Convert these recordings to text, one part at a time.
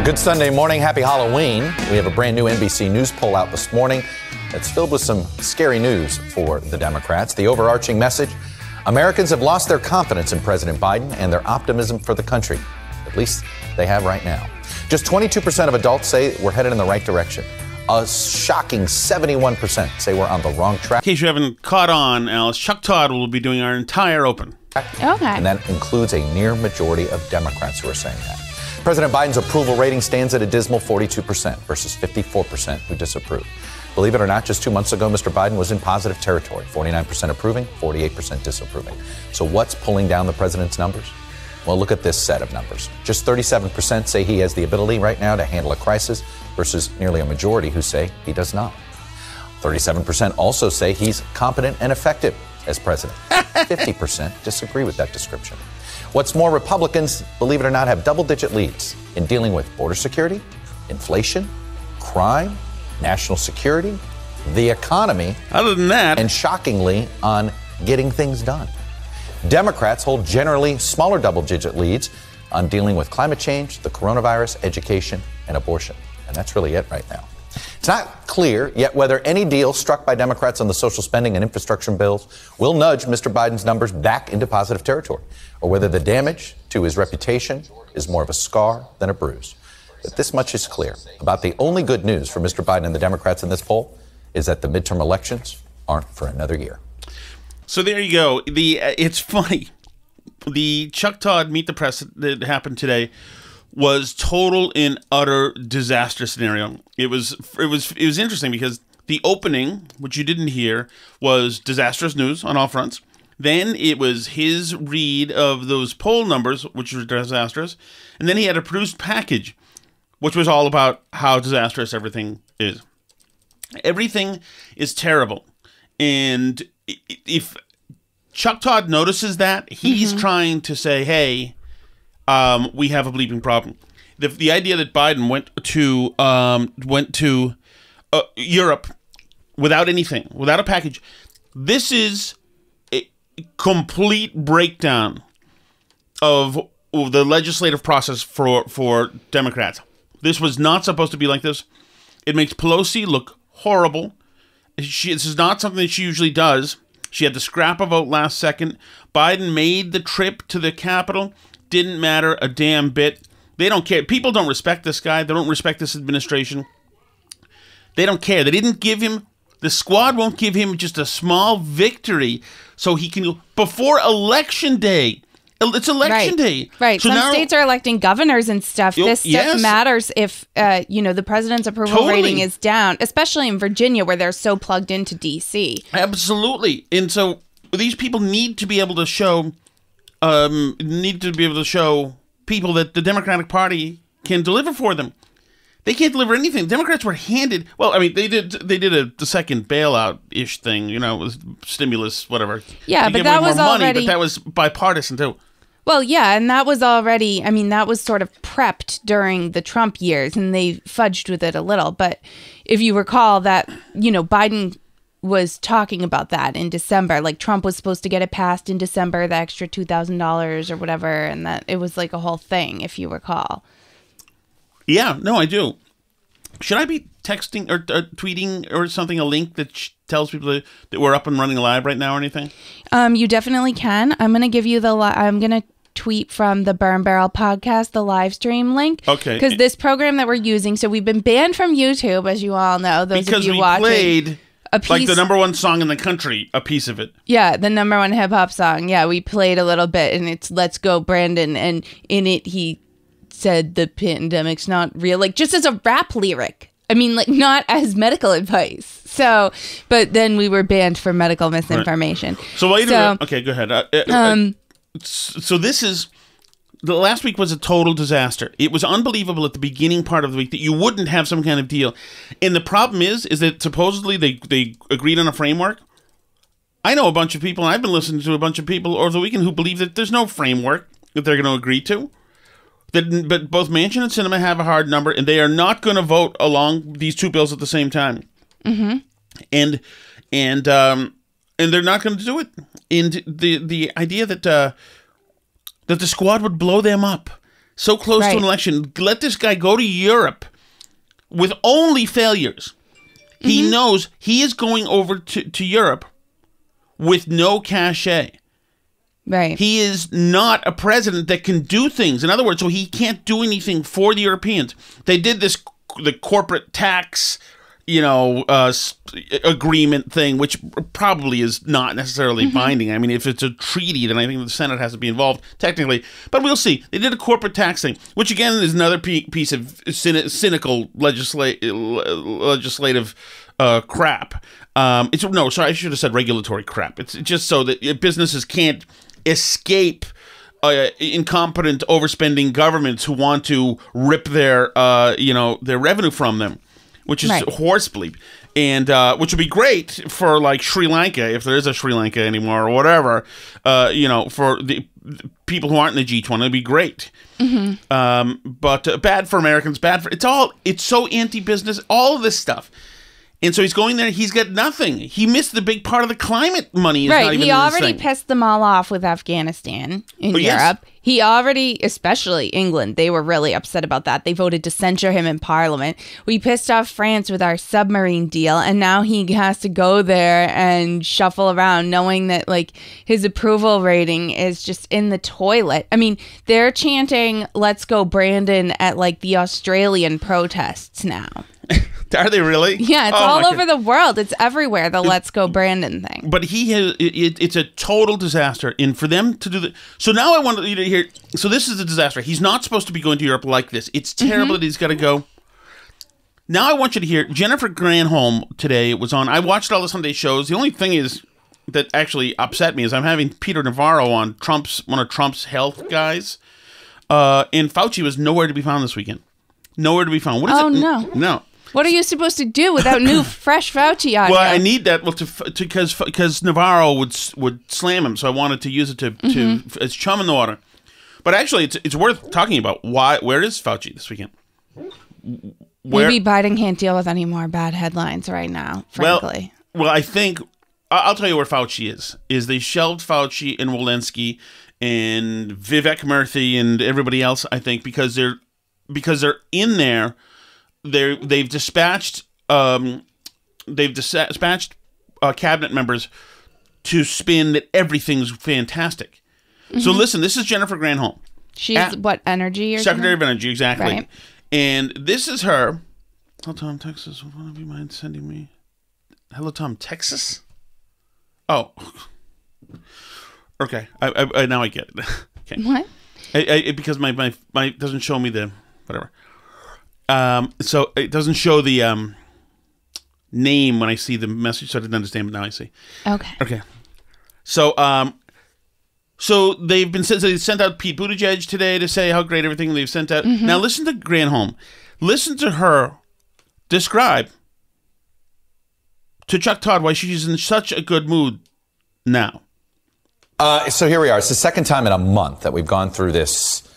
Good Sunday morning. Happy Halloween. We have a brand new NBC News poll out this morning that's filled with some scary news for the Democrats. The overarching message: Americans have lost their confidence in President Biden and their optimism for the country. At least they have right now. Just 22% of adults say we're headed in the right direction. A shocking 71% say we're on the wrong track. In case you haven't caught on, Alice, Chuck Todd will be doing our entire open. Okay. And that includes a near majority of Democrats who are saying that. President Biden's approval rating stands at a dismal 42% versus 54% who disapprove. Believe it or not, just 2 months ago, Mr. Biden was in positive territory, 49% approving, 48% disapproving. So what's pulling down the president's numbers? Well, look at this set of numbers. Just 37% say he has the ability right now to handle a crisis versus nearly a majority who say he does not. 37% also say he's competent and effective as president. 50% disagree with that description. What's more, Republicans, believe it or not, have double-digit leads in dealing with border security, inflation, crime, national security, the economy, other than that, and shockingly, on getting things done. Democrats hold generally smaller double-digit leads on dealing with climate change, the coronavirus, education, and abortion. And that's really it right now. It's not clear yet whether any deal struck by Democrats on the social spending and infrastructure bills will nudge Mr. Biden's numbers back into positive territory, or whether the damage to his reputation is more of a scar than a bruise. But this much is clear. About the only good news for Mr. Biden and the Democrats in this poll is that the midterm elections aren't for another year. So there you go. It's funny. The Chuck Todd Meet the Press that happened today was total and utter disaster scenario. It was interesting because the opening, which you didn't hear, was disastrous news on all fronts. Then it was his read of those poll numbers, which were disastrous. And then he had a produced package, which was all about how disastrous everything is. Everything is terrible. And if Chuck Todd notices that, he's trying to say, hey, we have a bleeping problem. The idea that Biden went to Europe without anything, without a package, this is a complete breakdown of the legislative process for Democrats. This was not supposed to be like this. It makes Pelosi look horrible. This is not something that she usually does. She had to scrap a vote last second. Biden made the trip to the Capitol. Didn't matter a damn bit. They don't care. People don't respect this guy. They don't respect this administration. They don't care. They didn't give him, the squad won't give him just a small victory so he can, before Election Day. It's Election Day. Right. So Some states are electing governors and stuff. This stuff matters if, the president's approval rating is down, especially in Virginia where they're so plugged into D.C. Absolutely. And so these people need to be able to show people that the Democratic Party can deliver for them. They can't deliver anything. Democrats were handed. Well, I mean, they did the second bailout-ish thing, with stimulus, whatever. Yeah, but that was already. But that was bipartisan too. Well, yeah, and that was already. That was sort of prepped during the Trump years, and they fudged with it a little. But if you recall that, Biden was talking about that in December. Like, Trump was supposed to get it passed in December, the extra $2,000 or whatever, and that it was like a whole thing, if you recall. Yeah, no, I do. Should I be texting or tweeting or something a link that tells people that we're up and running live right now or anything? You definitely can. I'm going to give you I'm going to tweet from the Burn Barrel podcast, the live stream link. Okay. Because this program that we're using, so we've been banned from YouTube, as you all know, those of you watching. Because we played like the #1 song in the country, a piece of it. Yeah, the #1 hip hop song. Yeah, we played a little bit, and it's "Let's Go Brandon," and in it he said the pandemic's not real, like just as a rap lyric. Not as medical advice. So, but then we were banned for medical misinformation. Right. So wait a minute. Okay, go ahead. So this is. The last week was a total disaster. It was unbelievable at the beginning part of the week that you wouldn't have some kind of deal. And the problem is that supposedly they agreed on a framework. I know a bunch of people, and I've been listening to a bunch of people over the weekend who believe that there's no framework that they're going to agree to. But both Manchin and Sinema have a hard number, and they are not going to vote along these two bills at the same time. Mm-hmm. And they're not going to do it. And the idea that the squad would blow them up, so close to an election. Let this guy go to Europe with only failures. He knows he is going over to Europe with no cachet. Right. He is not a president that can do things. In other words, so he can't do anything for the Europeans. They did the corporate tax, agreement thing, which probably is not necessarily binding. I mean, if it's a treaty, then I think the Senate has to be involved technically. But we'll see. They did a corporate tax thing, which again is another piece of cynical legislative crap. I should have said regulatory crap. It's just so that businesses can't escape incompetent, overspending governments who want to rip their revenue from them, which is horse bleep, and which would be great for like Sri Lanka, if there is a Sri Lanka anymore or whatever. For the people who aren't in the G20, it'd be great. But bad for Americans. It's so anti-business. All of this stuff. And so he's going there. He's got nothing. He missed the big part of the climate money. Not even He already pissed them all off with Afghanistan in Europe. Yes. He already, especially England, they were really upset about that. They voted to censure him in Parliament. We pissed off France with our submarine deal, and now he has to go there and shuffle around knowing that like his approval rating is just in the toilet. I mean, they're chanting "Let's go Brandon" at like the Australian protests now. Are they really? Yeah, it's all over the world. It's everywhere, the Let's Go Brandon thing. But it's a total disaster. And for them to do that. So now I want you to hear. So this is a disaster. He's not supposed to be going to Europe like this. It's terrible that he's got to go. Now I want you to hear Jennifer Granholm today was on. I watched all the Sunday shows. The only thing is that actually upset me is I'm having Peter Navarro on, one of Trump's health guys. And Fauci was nowhere to be found this weekend. Nowhere to be found. What is it? No. No. What are you supposed to do without new, fresh Fauci audio? Well, I need that because Navarro would slam him, so I wanted to use it to as chum in the water. But actually, it's worth talking about. Where is Fauci this weekend? Maybe Biden can't deal with any more bad headlines right now, frankly. Well, I think I'll tell you where Fauci is. They shelved Fauci and Walensky and Vivek Murthy and everybody else. I think because they're in there. They've dispatched cabinet members to spin that everything's fantastic. So listen, this is Jennifer Granholm. She's energy or Secretary something? of Energy, exactly. Right. And this is her. Hello, Tom, Texas. Would you mind sending me? Hello, Tom, Texas. Oh, okay. I now I get it. Okay. What? Because my doesn't show me the whatever. So it doesn't show the name when I see the message, so I didn't understand, but now I see. Okay. So they've been they sent out Pete Buttigieg today to say how great everything they've sent out. Now listen to Granholm. Listen to her describe to Chuck Todd why she's in such a good mood now. So here we are. It's the second time in a month that we've gone through this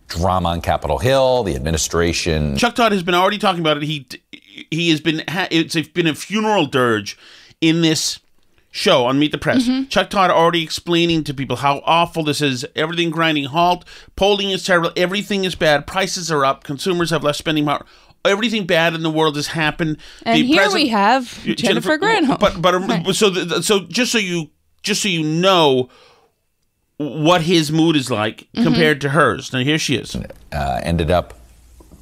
drama on Capitol Hill, the administration. Chuck Todd has been already talking about it. He has been it's been a funeral dirge in this show on Meet the Press. Chuck Todd already explaining to people how awful this is. Everything grinding halt. Polling is terrible. Everything is bad. Prices are up. Consumers have less spending power. Everything bad in the world has happened. And we have Jennifer Granholm. But so just so you know what his mood is like compared to hers. Now, here she is. Ended up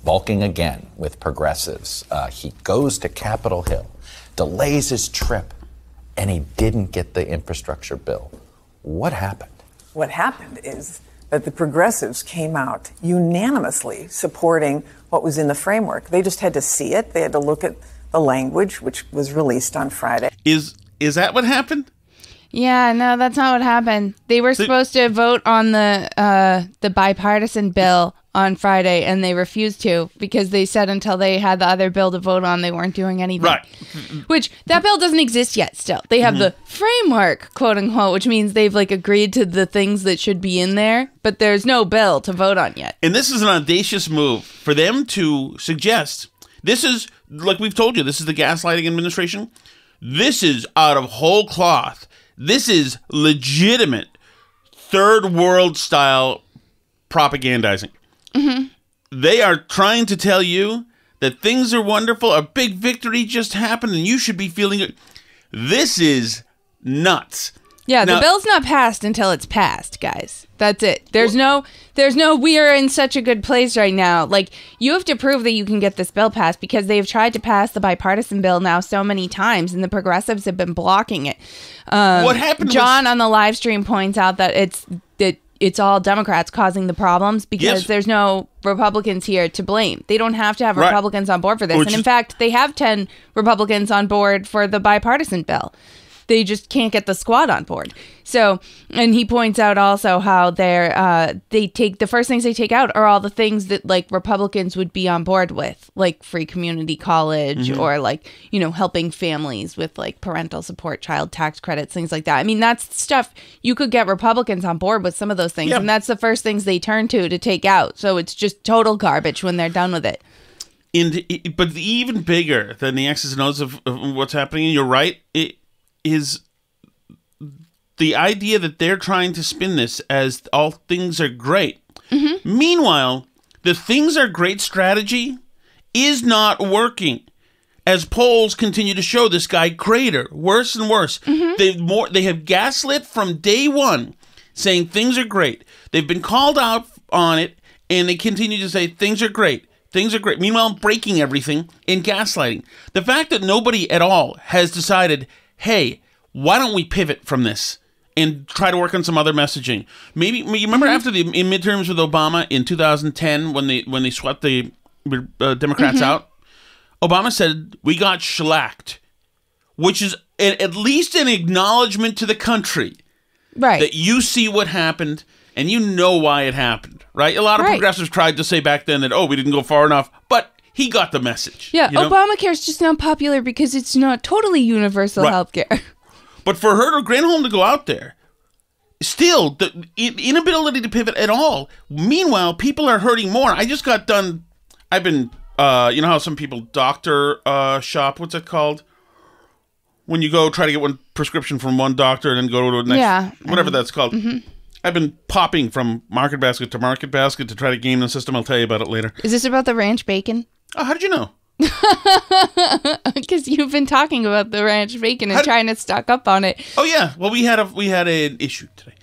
balking again with progressives. He goes to Capitol Hill, delays his trip, and he didn't get the infrastructure bill. What happened? What happened is that the progressives came out unanimously supporting what was in the framework. They just had to see it. They had to look at the language, which was released on Friday. Is that what happened? Yeah, no, that's not what happened. They were supposed to vote on the bipartisan bill on Friday, and they refused to because they said until they had the other bill to vote on, they weren't doing anything. Right. Which, that bill doesn't exist yet still. They have the framework, quote unquote, which means they've like agreed to the things that should be in there, but there's no bill to vote on yet. And this is an audacious move for them to suggest. This is, like we've told you, this is the gaslighting administration. This is out of whole cloth. This is legitimate third world style propagandizing. They are trying to tell you that things are wonderful, a big victory just happened, and you should be feeling it. This is nuts. Yeah, Now, the bill's not passed until it's passed, guys. That's it. There's no, we are in such a good place right now. Like, you have to prove that you can get this bill passed because they've tried to pass the bipartisan bill now so many times, and the progressives have been blocking it. What happened John on the live stream points out that it's all Democrats causing the problems because there's no Republicans here to blame. They don't have to have Republicans on board for this. And in fact, they have 10 Republicans on board for the bipartisan bill. They just can't get the squad on board. So, and he points out also how they take the first things they take out are all the things that like Republicans would be on board with, like free community college or like, you know, helping families with like parental support, child tax credits, things like that. I mean, that's stuff you could get Republicans on board with some of those things. And that's the first things they turn to take out. So it's just total garbage when they're done with it. But even bigger than the X's and O's of what's happening, you're right, is the idea that they're trying to spin this as all things are great. Meanwhile, the things are great strategy is not working. As polls continue to show, this guy Cratered, worse and worse. They have gaslit from day one, saying things are great. They've been called out on it, and they continue to say things are great. Things are great. Meanwhile, breaking everything and gaslighting. The fact that nobody at all has decided, hey, why don't we pivot from this and try to work on some other messaging? Maybe you remember after the midterms with Obama in 2010 when they swept the Democrats out? Obama said, we got shellacked, which is at least an acknowledgement to the country. Right. That you see what happened and you know why it happened, right? A lot of progressives tried to say back then that, oh, we didn't go far enough, but he got the message. Yeah, you know? Obamacare is just not popular because it's not totally universal health care. But for her to Granholm to go out there, still, the inability to pivot at all. Meanwhile, people are hurting more. I just got done, I've been, you know how some people doctor shop, what's it called? When you go try to get one prescription from one doctor and then go to the next, whatever that's called. I've been popping from market basket to market basket to try to game the system. I'll tell you about it later. Is this about the ranch bacon? Oh, how did you know? Because you've been talking about the ranch bacon and trying to stock up on it. Oh yeah, well we had an issue today.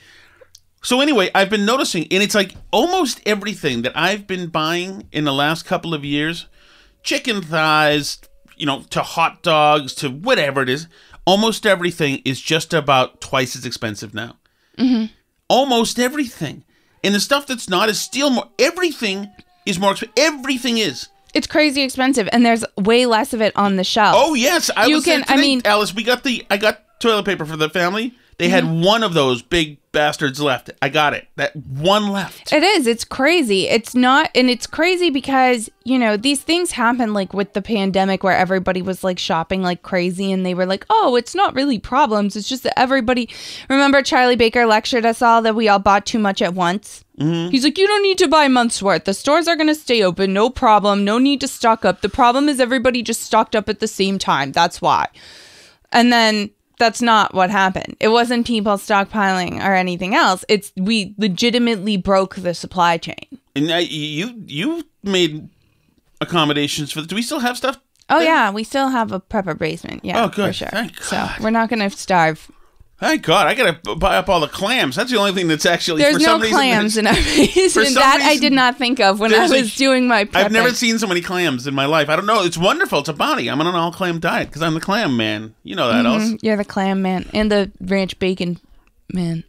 So anyway, I've been noticing, and it's like almost everything that I've been buying in the last couple of years, chicken thighs, you know, to hot dogs, to whatever it is, almost everything is just about twice as expensive now. Almost everything, and the stuff that's not is still more. Everything is more expensive. Everything is. It's crazy expensive, and there's way less of it on the shelf. Oh yes, I mean, Alice, I got toilet paper for the family. They had one of those big bastards left. I got it. That one left. It is. It's crazy. It's not, and it's crazy because, you know, these things happen like with the pandemic where everybody was like shopping like crazy and they were like, oh, it's not really problems. It's just that everybody, remember Charlie Baker lectured us all that we all bought too much at once? He's like, you don't need to buy a month's worth. The stores are going to stay open. No problem. No need to stock up. The problem is everybody just stocked up at the same time. That's why. And then that's not what happened. It wasn't people stockpiling or anything else. We legitimately broke the supply chain. And you made accommodations for. Do we still have stuff? Oh yeah, we still have a prepper basement. Yeah, oh good, for sure. Thank God. So we're not going to starve. Thank God, I gotta buy up all the clams. That's the only thing that's actually. There's no clams in our basement. That I did not think of when I was doing my prepping. I've never seen so many clams in my life. I don't know. It's wonderful. It's a bounty. I'm on an all clam diet because I'm the clam man. You know that, Alice. You're the clam man and the ranch bacon man.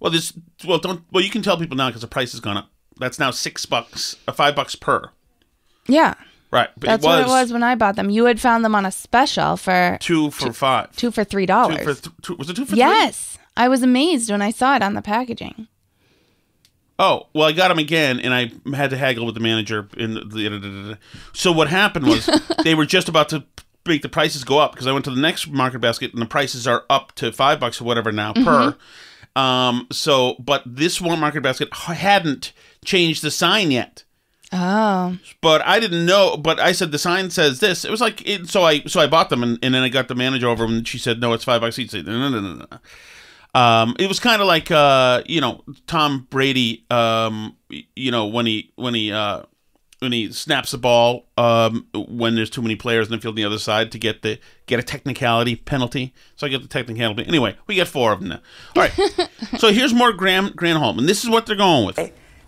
Well, you can tell people now because the price has gone up. That's now $6, $5 per. Yeah. Right. But that's what it was when I bought them. You had found them on a special for $2 for $5. $2 for $3. Was it $2 for $3? Yes. I was amazed when I saw it on the packaging. Oh, well, I got them again, and I had to haggle with the manager. So what happened was they were just about to make the prices go up because I went to the next market basket, and the prices are up to $5 or whatever now per. But this one market basket hadn't changed the sign yet. Oh. But I didn't know. But I said the sign says this. It was like so I bought them, and then I got the manager over, and she said no, it's $5 each. No. It was kind of like Tom Brady, when he snaps the ball when there's too many players in the field on the other side to get a technicality penalty. So I get the technicality. Anyway, we get 4 of them now. All right. So here's more Granholm, and this is what they're going with.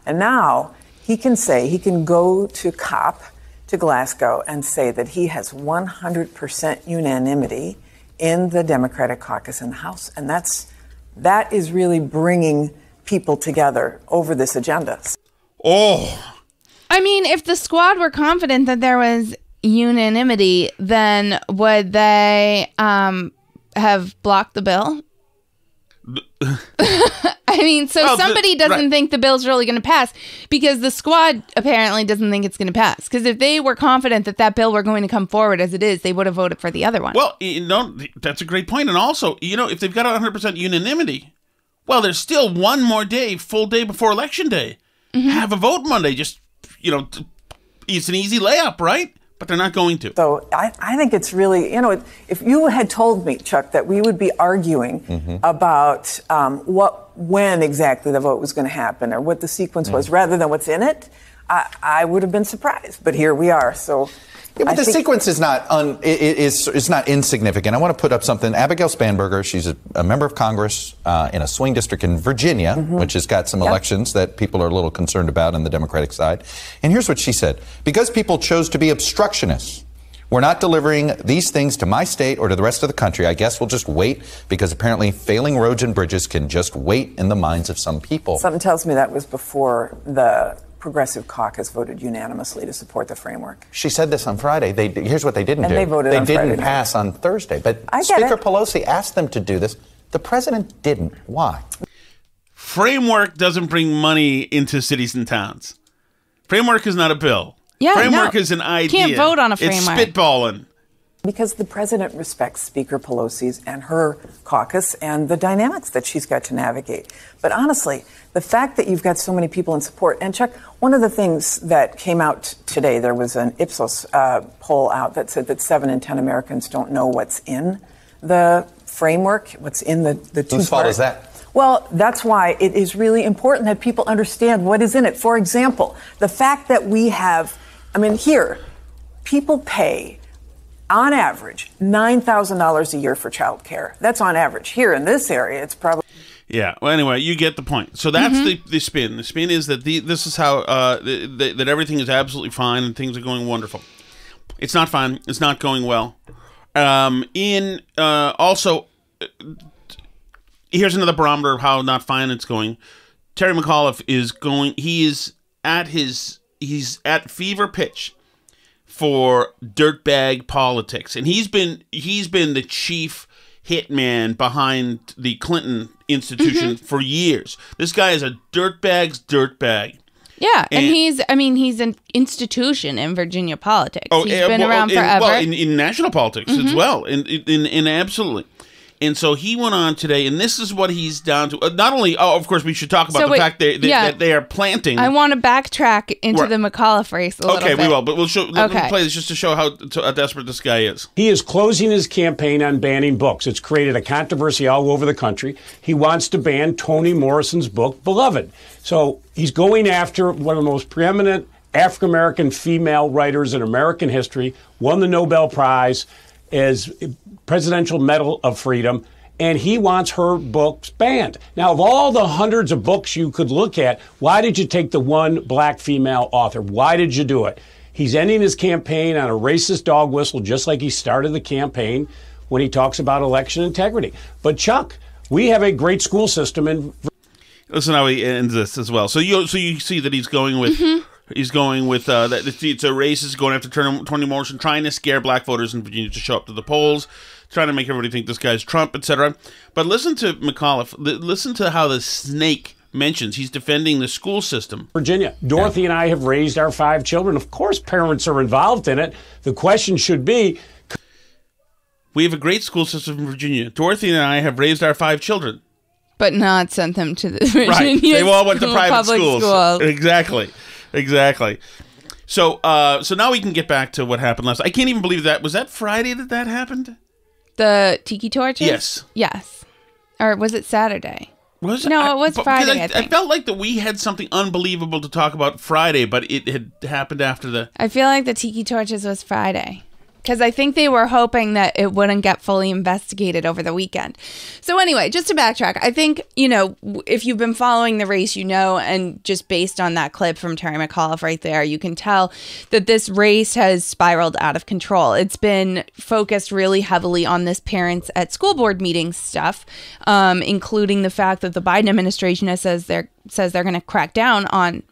And now he can go to COP, to Glasgow, and say that he has 100% unanimity in the Democratic caucus in the House. And that is really bringing people together over this agenda. Oh, I mean, if the squad were confident that there was unanimity, then would they have blocked the bill? I mean, somebody doesn't think the bill's really going to pass because the squad apparently doesn't think it's going to pass. Because if they were confident that bill were going to come forward as it is, they would have voted for the other one. Well, that's a great point. And also, if they've got 100% unanimity, well, there's still one more day, full day before Election Day. Mm-hmm. Have a vote Monday. Just, it's an easy layup, right? But they're not going to. So I think it's really, if you had told me, Chuck, that we would be arguing about when exactly the vote was going to happen or what the sequence was rather than what's in it, I would have been surprised. But here we are. So. Yeah, but the sequence is not it's not insignificant. I want to put up something. Abigail Spanberger, she's a member of Congress in a swing district in Virginia, which has got some elections that people are a little concerned about on the Democratic side. And here's what she said. Because people chose to be obstructionists, we're not delivering these things to my state or to the rest of the country. I guess we'll just wait because apparently failing roads and bridges can just wait in the minds of some people. Something tells me that was before the Progressive Caucus voted unanimously to support the framework. She said this on Friday. Here's what they didn't do. They voted on Friday. They didn't pass on Thursday. But I get Speaker it. Pelosi asked them to do this. The president didn't. Why? Framework doesn't bring money into cities and towns. Framework is not a bill. Yeah, framework is an idea. Can't vote on a framework. It's spitballing. Because the president respects Speaker Pelosi's and her caucus and the dynamics that she's got to navigate. But honestly, the fact that you've got so many people in support, and Chuck, one of the things that came out today, there was an Ipsos poll out that said that 7 in 10 Americans don't know what's in the framework, what's in the two-part. Whose fault is that? Well, that's why it is really important that people understand what is in it. For example, the fact that we have, here, people pay on average, $9,000 a year for child care. That's on average. Here in this area, it's probably... Yeah. Well, anyway, you get the point. So that's the spin. The spin is that this is how that everything is absolutely fine and things are going wonderful. It's not fine. It's not going well. Also, here's another barometer of how not fine it's going. Terry McAuliffe is going. He's at fever pitch for dirtbag politics, and he's been the chief hitman behind the Clinton institution for years. This guy is a dirtbag's dirtbag. Yeah, and he's an institution in Virginia politics. He's been around forever. Well, in national politics as well, in absolutely. And so he went on today, and this is what he's down to. Not only, of course, we should talk about the fact that they are planting. I want to backtrack into the McAuliffe race a little bit. Okay, we will, but we'll show. Let me play this just to show how desperate this guy is. He is closing his campaign on banning books. It's created a controversy all over the country. He wants to ban Toni Morrison's book, Beloved. So he's going after one of the most preeminent African-American female writers in American history, won the Nobel Prize as Presidential Medal of Freedom, and he wants her books banned. Now, of all the hundreds of books you could look at, why did you take the one black female author? Why did you do it? He's ending his campaign on a racist dog whistle, just like he started the campaign when he talks about election integrity. But Chuck, we have a great school system in. Listen how he ends this as well. So you see that he's going with. He's going with that it's a racist going after Toni Morrison, trying to scare black voters in Virginia to show up to the polls, trying to make everybody think this guy's Trump, etc. But listen to McAuliffe. Listen to how the snake mentions he's defending the school system. Virginia, Dorothy and I have raised our 5 children. Of course, parents are involved in it. The question should be, we have a great school system in Virginia. Dorothy and I have raised our 5 children. But not sent them to the Virginia Right. They all went to private public schools. Exactly. So now we can get back to what happened last. I can't even believe that. Was that Friday that happened? The Tiki Torches? Yes. Or was it Saturday? Was it? No, it was Friday, I think. I felt like that we had something unbelievable to talk about Friday, but it had happened after the... I feel like the Tiki Torches was Friday. Because I think they were hoping that it wouldn't get fully investigated over the weekend. So anyway, just to backtrack, I think, if you've been following the race, and just based on that clip from Terry McAuliffe right there, you can tell that this race has spiraled out of control. It's been focused really heavily on this parents at school board meetings stuff, including the fact that the Biden administration says they're going to crack down on,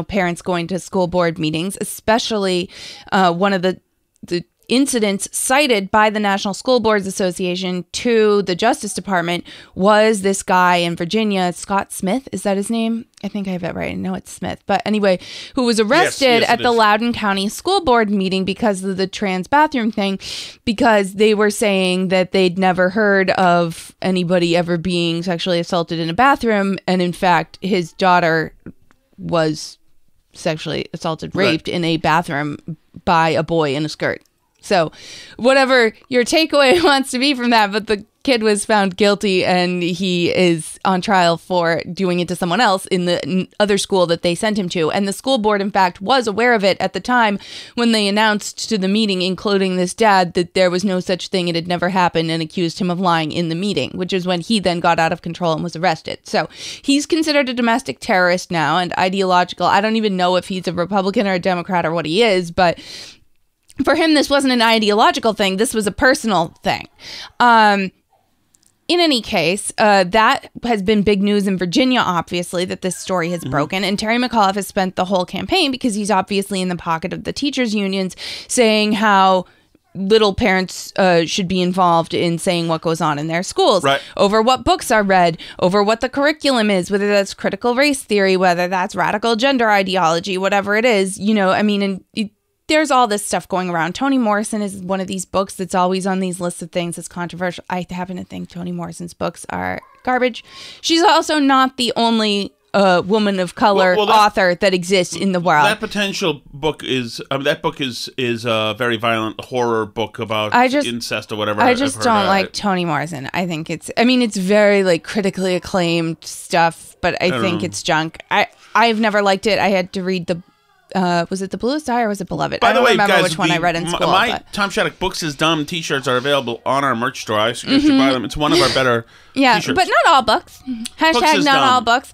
parents going to school board meetings, especially one of the incidents cited by the National School Boards Association to the Justice Department was this guy in Virginia, Scott Smith, is that his name? I think I have it right. I know it's Smith. But anyway, who was arrested at the Loudoun County School Board meeting because of the trans bathroom thing, because they were saying that they'd never heard of anybody ever being sexually assaulted in a bathroom. And in fact, his daughter was sexually assaulted, raped in a bathroom by a boy in a skirt. So whatever your takeaway wants to be from that, but the kid was found guilty and he is on trial for doing it to someone else in the other school that they sent him to. And the school board, in fact, was aware of it at the time when they announced to the meeting, including this dad, that there was no such thing. It had never happened, and accused him of lying in the meeting, which is when he then got out of control and was arrested. So he's considered a domestic terrorist now and ideological. I don't even know if he's a Republican or a Democrat or what he is, but for him, this wasn't an ideological thing. This was a personal thing. In any case, that has been big news in Virginia, obviously, that this story has broken. And Terry McAuliffe has spent the whole campaign, because he's obviously in the pocket of the teachers' unions, saying how little parents should be involved in saying what goes on in their schools, over what books are read, over what the curriculum is, whether that's critical race theory, whether that's radical gender ideology, whatever it is, there's all this stuff going around. Toni Morrison is one of these books that's always on these lists of things that's controversial. I happen to think Toni Morrison's books are garbage. She's also not the only woman of color author that exists in the world. That potential book is a very violent horror book about incest or whatever. I just don't like Toni Morrison. I think it's very critically acclaimed stuff, but I think it's junk. I've never liked it. I had to read the was it The Bluest Eye or was it Beloved? I don't remember which one I read in school. Tom Shattuck Books is Dumb t-shirts are available on our merch store. I suggest you buy them. It's one of our better t-shirts. But not all books. Hashtag not all books.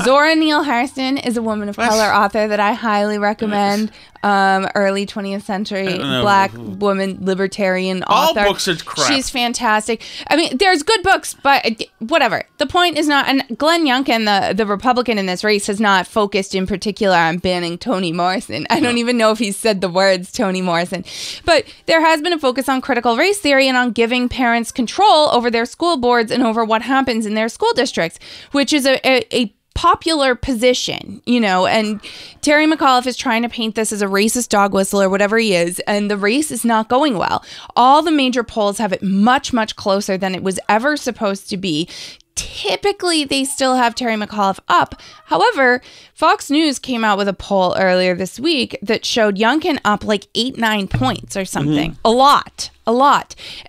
Zora Neale Hurston is a woman of color author that I highly recommend. Early 20th century black woman libertarian author. All books are crap. She's fantastic. I mean, there's good books, but whatever. The point is not, and Glenn Youngkin, the Republican in this race, has not focused in particular on banning Toni Morrison. I don't even know if he's said the words Toni Morrison. But there has been a focus on critical race theory and on giving parents control over their school boards and over what happens in their school districts, which is a popular position, and Terry McAuliffe is trying to paint this as a racist dog whistle or whatever he is, and the race is not going well. All the major polls have it much, much closer than it was ever supposed to be. Typically, they still have Terry McAuliffe up. However, Fox News came out with a poll earlier this week that showed Youngkin up 8-9 points or something. A lot.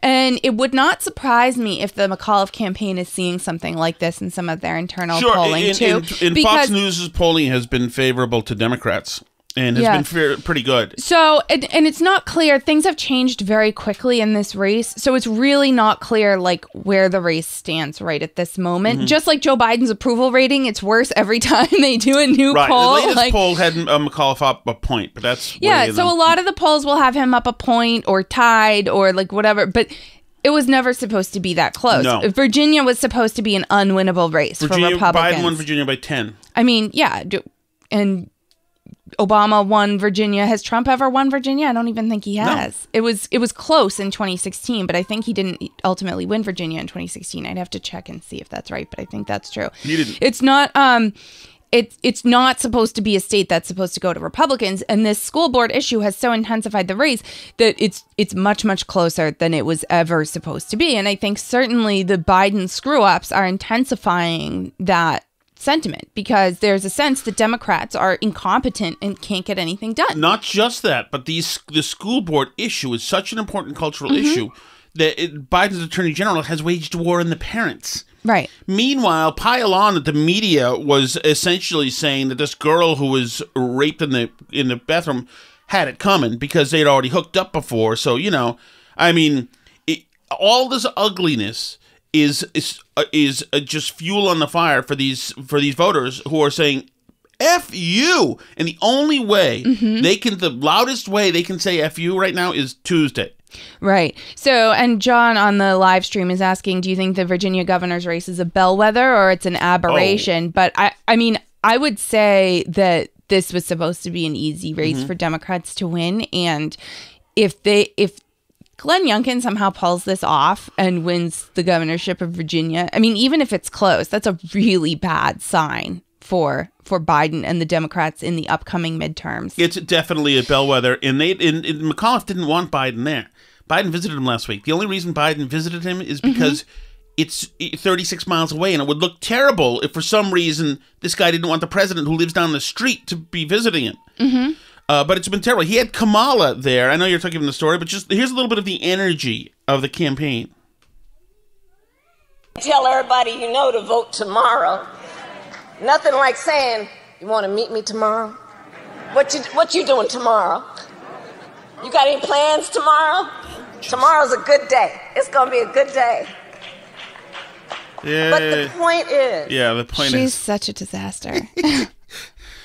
And it would not surprise me if the McAuliffe campaign is seeing something like this in some of their internal polling, too. Fox News' polling has been favorable to Democrats. And has been pretty good. So, and it's not clear. Things have changed very quickly in this race. So it's really not clear, where the race stands right at this moment. Just like Joe Biden's approval rating, it's worse every time they do a new poll. The latest poll had McAuliffe up a point, but that's... Yeah, so a lot of the polls will have him up a point or tied or whatever, but... It was never supposed to be that close. No. Virginia was supposed to be an unwinnable race for Republicans. Biden won Virginia by 10. I mean, yeah, and... Obama won Virginia. Has Trump ever won Virginia? I don't even think he has. No. It was close in 2016, but I think he didn't ultimately win Virginia in 2016. I'd have to check and see if that's right, but I think that's true. He didn't. It's not it's not supposed to be a state that's supposed to go to Republicans, and this school board issue has so intensified the race that it's much, much closer than it was ever supposed to be. And I think certainly the Biden screw-ups are intensifying that sentiment, because there's a sense that Democrats are incompetent and can't get anything done. Not just that, but the school board issue is such an important cultural issue Biden's attorney general has waged war on the parents. Right. Meanwhile, pile on that the media was essentially saying that this girl who was raped in the bathroom had it coming because they'd already hooked up before. So, I mean, all this ugliness is just fuel on the fire for these voters who are saying F you. And the only way the loudest way they can say F you right now is Tuesday. Right. So, and John on the live stream is asking, do you think the Virginia governor's race is a bellwether or it's an aberration? But I mean, I would say that this was supposed to be an easy race for Democrats to win. And if Glenn Youngkin somehow pulls this off and wins the governorship of Virginia, I mean, even if it's close, that's a really bad sign for Biden and the Democrats in the upcoming midterms. It's definitely a bellwether, and McAuliffe didn't want Biden there. Biden visited him last week. The only reason Biden visited him is because it's 36 miles away, and it would look terrible if for some reason this guy didn't want the president who lives down the street to be visiting him. But it's been terrible. He had Kamala there. I know you're talking about the story, but just here's a little bit of the energy of the campaign. Tell everybody you know to vote tomorrow. Nothing like saying, you want to meet me tomorrow? What you doing tomorrow? You got any plans tomorrow? Tomorrow's a good day. It's going to be a good day. Yeah. But the point is... Yeah, the point is... She's such a disaster.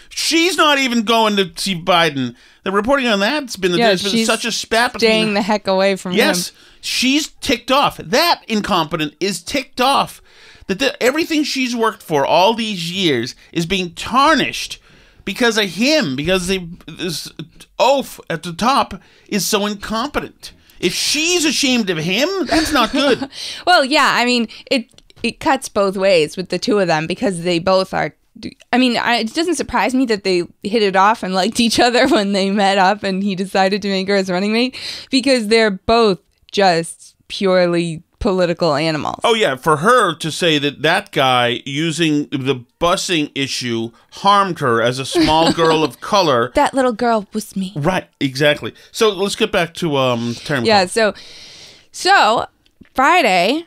She's not even going to see Biden. The reporting on that's been there's been such a spat between staying the heck away from him. Yes, she's ticked off. That incompetent is ticked off. That everything she's worked for all these years is being tarnished because of him. Because this oaf at the top is so incompetent. If she's ashamed of him, that's not good. Well, yeah, I mean, it cuts both ways with the two of them because they both are. I mean, it doesn't surprise me that they hit it off and liked each other when they met up and he decided to make her his running mate because they're both just purely political animals. Oh, yeah. For her to say that guy using the busing issue harmed her as a small girl of color. That little girl was me. Right. Exactly. So let's get back to Terry McAuliffe. Yeah. So Friday,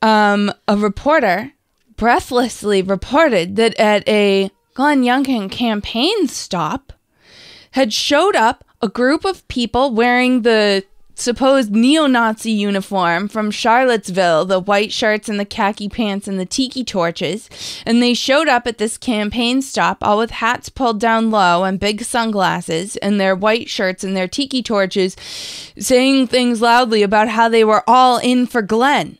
a reporter breathlessly reported that at a Glenn Youngkin campaign stop had showed up a group of people wearing the supposed neo-Nazi uniform from Charlottesville, the white shirts and the khaki pants and the tiki torches, and they showed up at this campaign stop all with hats pulled down low and big sunglasses and their white shirts and their tiki torches, saying things loudly about how they were all in for Glenn.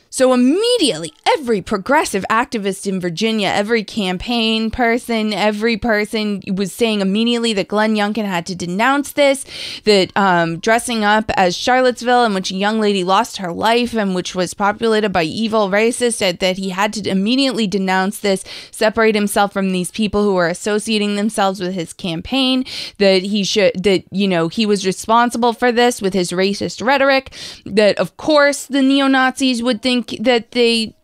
So immediately, every progressive activist in Virginia, every campaign person, every person was saying immediately that Glenn Youngkin had to denounce this, that dressing up as Charlottesville, in which a young lady lost her life and which was populated by evil racists, that he had to immediately denounce this, separate himself from these people who were associating themselves with his campaign, that he was responsible for this with his racist rhetoric, that of course the neo-Nazis would think that they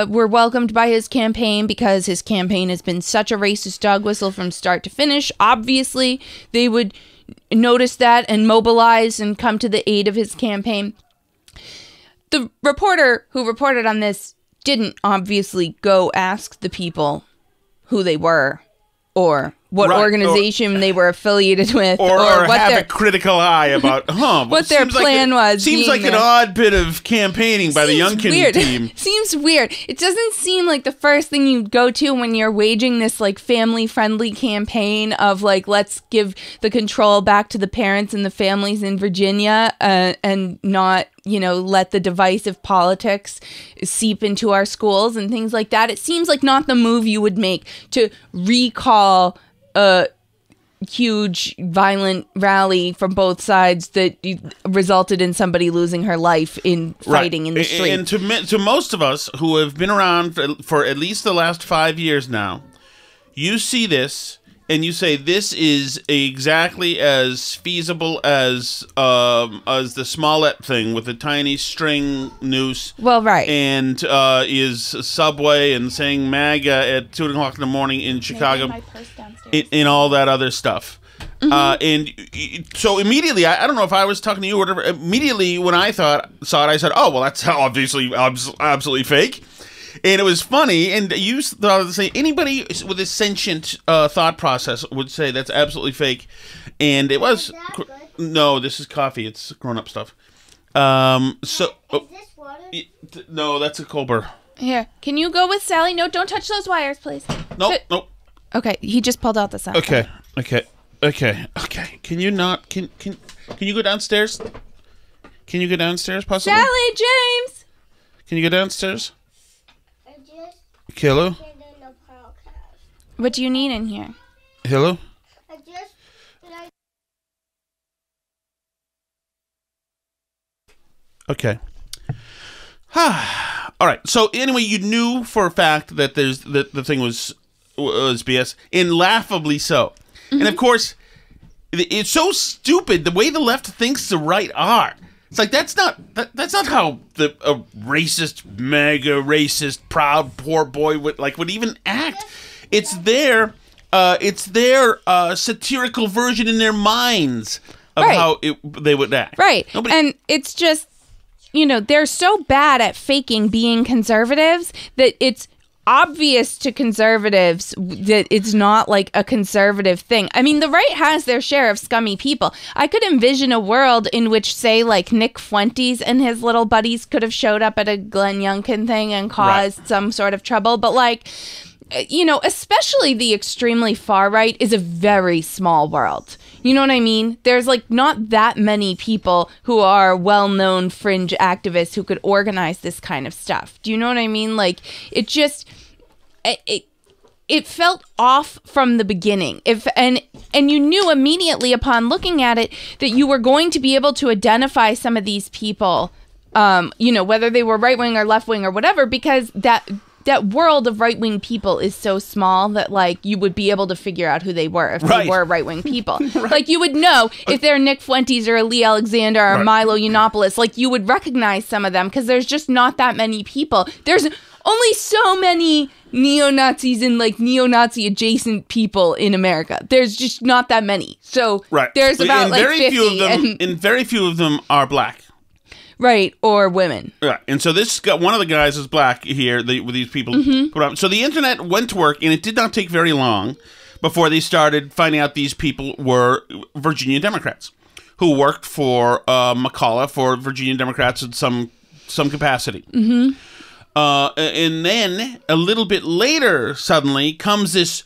were welcomed by his campaign because his campaign has been such a racist dog whistle from start to finish. Obviously, they would notice that and mobilize and come to the aid of his campaign. The reporter who reported on this didn't obviously go ask the people who they were or what organization they were affiliated with, or what have a critical eye about what their plan was. Seems like an odd bit of campaigning by the Youngkin team. Seems weird. It doesn't seem like the first thing you go to when you're waging this like family-friendly campaign of like, let's give the control back to the parents and the families in Virginia and not, let the divisive politics seep into our schools and things like that. It seems like not the move you would make to recall a huge violent rally from both sides that resulted in somebody losing her life in fighting in the street. And to most of us who have been around for at least the last 5 years now, you see this and you say this is exactly as feasible as the Smollett thing with the tiny string noose. Well, right. And is Subway and saying MAGA at 2 o'clock in the morning in Chicago. And all that other stuff. So immediately, I don't know if I was talking to you or whatever. Immediately when I saw it, I said, "Oh, well, that's obviously absolutely fake." And it was funny. And you thought the same. Anybody with a sentient thought process would say that's absolutely fake. And it was. No, this is coffee. It's grown-up stuff. Is this water? No, that's a cold brew. Here, can you go with Sally? No, don't touch those wires, please. Nope. Okay, he just pulled out the sound. Okay. Can you not? Can you go downstairs? Can you go downstairs, possibly? Sally, James. Can you go downstairs? I just Hello. What do you need in here? Hello. Okay. All right. So anyway, you knew for a fact that the thing was BS, and laughably so. And of course, it's so stupid the way the left thinks the right are. It's like that's not how a racist, mega racist, proud poor boy would even act. It's their satirical version in their minds of how they would act. Right. And it's just, they're so bad at faking being conservatives that it's obvious to conservatives that it's not like a conservative thing. I mean, the right has their share of scummy people. I could envision a world in which, say, like Nick Fuentes and his little buddies could have showed up at a Glenn Youngkin thing and caused some sort of trouble. But like, especially the extremely far right is a very small world. You know what I mean? There's like not that many people who are well-known fringe activists who could organize this kind of stuff. Do you know what I mean? Like it just, it felt off from the beginning. And you knew immediately upon looking at it that you were going to be able to identify some of these people, whether they were right-wing or left-wing or whatever, because that world of right-wing people is so small that, like, you would be able to figure out who they were if they were right-wing people. Like, you would know if they're Nick Fuentes or Lee Alexander or Milo Yiannopoulos. Like, you would recognize some of them because there's just not that many people. There's only so many neo-Nazis and, like, neo-Nazi-adjacent people in America. There's just not that many. So there's about, like, 50. And very few of them are black. Right, or women. Right, and so one of the guys is black here, with these people. So the internet went to work, and it did not take very long before they started finding out these people were Virginia Democrats who worked for McCullough, for Virginia Democrats in some capacity. And then a little bit later, suddenly comes this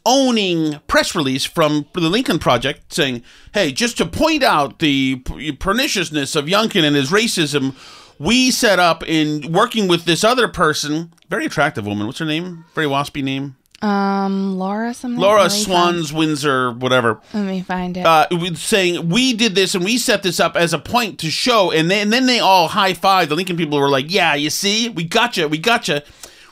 owning press release from the Lincoln Project saying, hey, just to point out the perniciousness of Youngkin and his racism, we set up in working with this other person, very attractive woman. What's her name? Very waspy name. Laura something. Laura Swans Windsor, whatever. Let me find it. Saying we did this and we set this up as a point to show, and then they all high-fived. The Lincoln people were like, yeah, you see, we gotcha.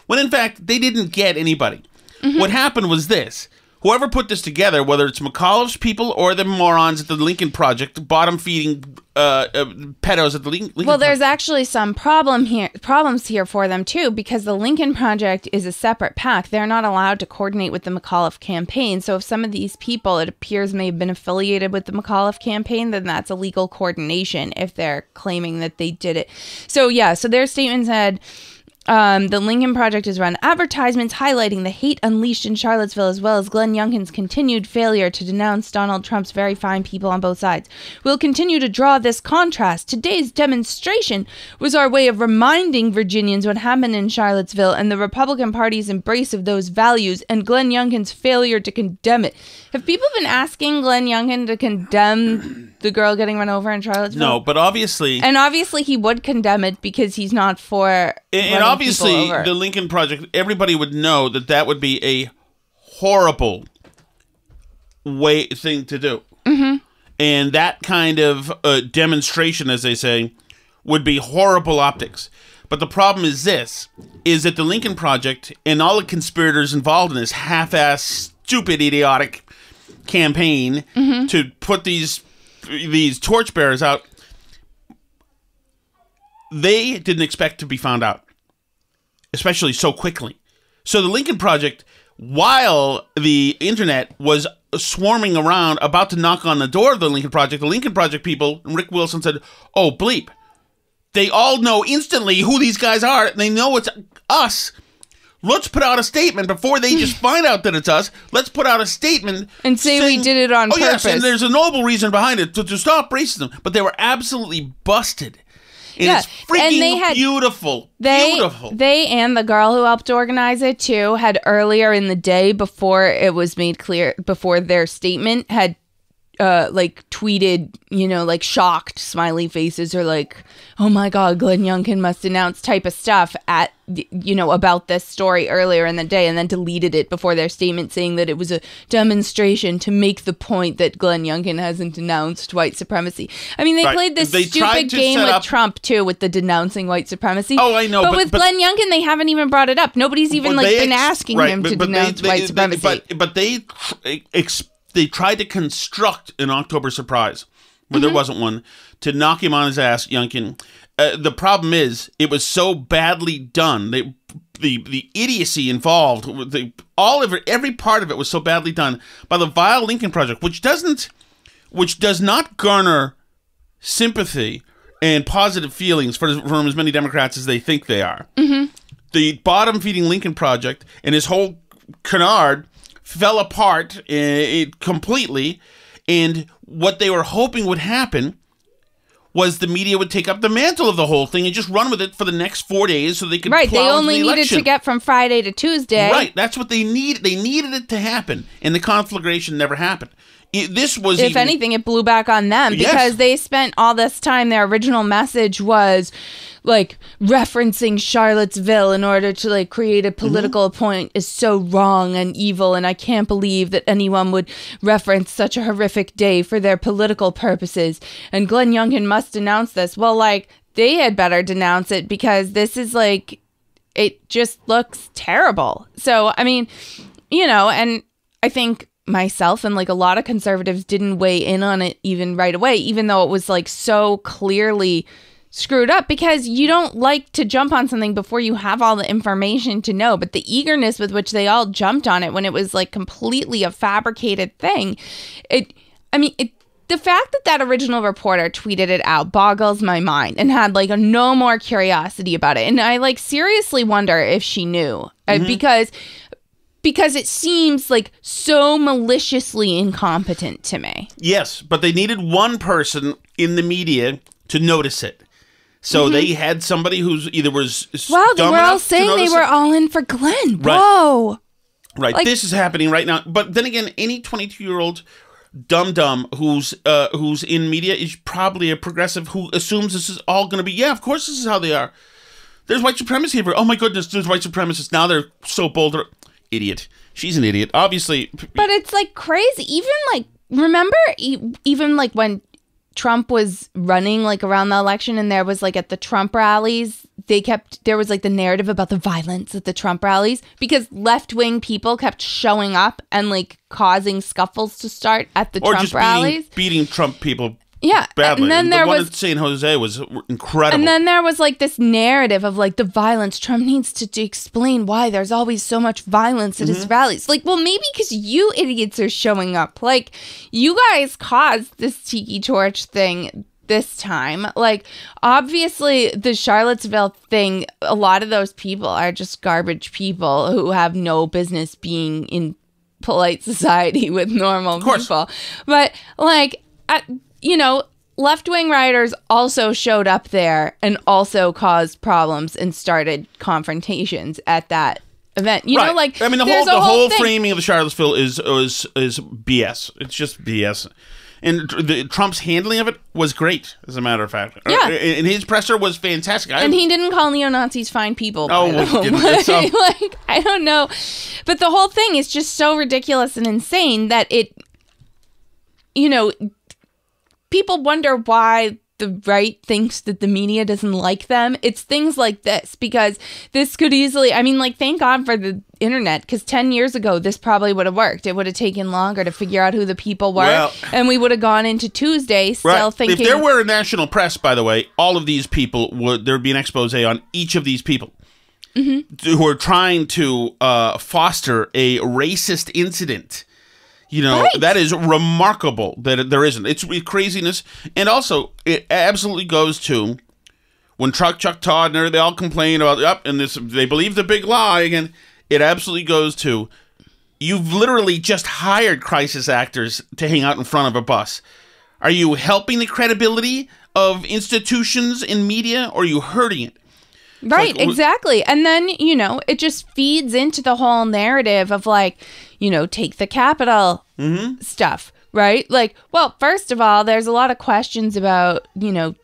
When in fact, they didn't get anybody. What happened was this. Whoever put this together, whether it's McAuliffe's people or the morons at the Lincoln Project, bottom-feeding pedos at the Lincoln Project. Well, there's actually some problems here for them, too, because the Lincoln Project is a separate PAC. They're not allowed to coordinate with the McAuliffe campaign. So if some of these people, it appears, may have been affiliated with the McAuliffe campaign, then that's illegal coordination if they're claiming that they did it. So, yeah, so their statement said... the Lincoln Project has run advertisements highlighting the hate unleashed in Charlottesville, as well as Glenn Youngkin's continued failure to denounce Donald Trump's very fine people on both sides. We'll continue to draw this contrast. Today's demonstration was our way of reminding Virginians what happened in Charlottesville and the Republican Party's embrace of those values and Glenn Youngkin's failure to condemn it. Have people been asking Glenn Youngkin to condemn the girl getting run over in Charlottesville? No, but obviously... And obviously he would condemn it because he's not for... And obviously, the Lincoln Project, everybody would know that would be a horrible thing to do. And that kind of demonstration, as they say, would be horrible optics. But the problem is this, is that the Lincoln Project and all the conspirators involved in this half-ass, stupid, idiotic campaign to put these torchbearers out, they didn't expect to be found out, especially so quickly. So the Lincoln Project, while the internet was swarming around, about to knock on the door of the Lincoln Project. The Lincoln Project people, and Rick Wilson said, "Oh, bleep. They all know instantly who these guys are. They know it's us. Let's put out a statement before they just find out that it's us. Let's put out a statement and say we did it on purpose. Yes, and there's a noble reason behind it to stop racism." But they were absolutely busted. And it's freaking beautiful. Beautiful. They and the girl who helped organize it too had earlier in the day, before it was made clear, before their statement, had like tweeted, you know, like shocked smiley faces, or like, "Oh my God, Glenn Youngkin must announce" type of stuff at, you know, about this story earlier in the day, and then deleted it before their statement, saying that it was a demonstration to make the point that Glenn Youngkin hasn't denounced white supremacy. I mean, they played this stupid game with Trump too, with the denouncing white supremacy. Oh, I know. But with Glenn Youngkin, they haven't even brought it up. Nobody's even been asking him to denounce white supremacy. But they tried to construct an October surprise where there wasn't one, to knock him on his ass, Youngkin. The problem is, it was so badly done. The idiocy involved, every part of it was so badly done by the vile Lincoln Project, which does not garner sympathy and positive feelings from as many Democrats as they think they are. The bottom-feeding Lincoln Project and his whole canard fell apart completely, and what they were hoping would happen was the media would take up the mantle of the whole thing and just run with it for the next 4 days, so they could Right, they plow only into the needed election. to get from Friday to Tuesday. Right, that's what they needed. They needed it to happen, and the conflagration never happened. If anything, it blew back on them, because they spent all this time, their original message was like referencing Charlottesville in order to like create a political point is so wrong and evil, and I can't believe that anyone would reference such a horrific day for their political purposes, and Glenn Youngkin must denounce this. Well, like, they had better denounce it, because this is like, it just looks terrible. So, I mean, you know, and I think myself and like a lot of conservatives didn't weigh in on it even right away, even though it was like so clearly screwed up, because you don't like to jump on something before you have all the information to know. But the eagerness with which they all jumped on it when it was like completely a fabricated thing, the fact that original reporter tweeted it out boggles my mind, and had like no more curiosity about it. And I like seriously wonder if she knew, because it seems like so maliciously incompetent to me. Yes, but they needed one person in the media to notice it. So they had somebody who's either was wow, they were all saying they were all in for Glenn. Right. Whoa. Right, like, this is happening right now. But then again, any 22-year-old dum-dum who's in media is probably a progressive who assumes this is all going to be, yeah, of course this is how they are. There's white supremacy here. Oh my goodness, there's white supremacists. Now they're so bold. Idiot. She's an idiot, obviously. But it's like crazy. Even like, remember, even like when Trump was running like around the election, and there was like at the Trump rallies, there was like the narrative about the violence at the Trump rallies, because left-wing people kept showing up and like causing scuffles to start at the Trump rallies. Beating Trump people. Yeah, badly. And then the one at St. Jose was incredible. And then there was like this narrative of like the violence. Trump needs to explain why there's always so much violence at his rallies. Like, well, maybe because you idiots are showing up. Like, you guys caused this tiki torch thing this time. Like, obviously, the Charlottesville thing, a lot of those people are just garbage people who have no business being in polite society with normal people. But like, you know, left-wing rioters also showed up there and also caused problems and started confrontations at that event. You know, like, I mean, the whole framing of the Charlottesville is BS. It's just BS. And Trump's handling of it was great, as a matter of fact. Yeah. And his presser was fantastic. And he didn't call neo-Nazis fine people. Oh, well, he didn't. So. Like, I don't know. But the whole thing is just so ridiculous and insane that it, you know, people wonder why the right thinks that the media doesn't like them. It's things like this, because this could easily, I mean, like, thank God for the internet, because 10 years ago, this probably would have worked. It would have taken longer to figure out who the people were, and we would have gone into Tuesday still thinking... If there were a national press, by the way, all of these people, there would be an expose on each of these people who are trying to foster a racist incident You know, Right. that is remarkable that there isn't. It's craziness. And also, it absolutely goes to when Chuck Todd and they all complain about, and they believe the big lie again. It absolutely goes to, you've literally just hired crisis actors to hang out in front of a bus. Are you helping the credibility of institutions in media, or are you hurting it? Right, like, exactly. And then, you know, it just feeds into the whole narrative of like, you know, take the Capitol stuff, right? Like, well, first of all, there's a lot of questions about, you know,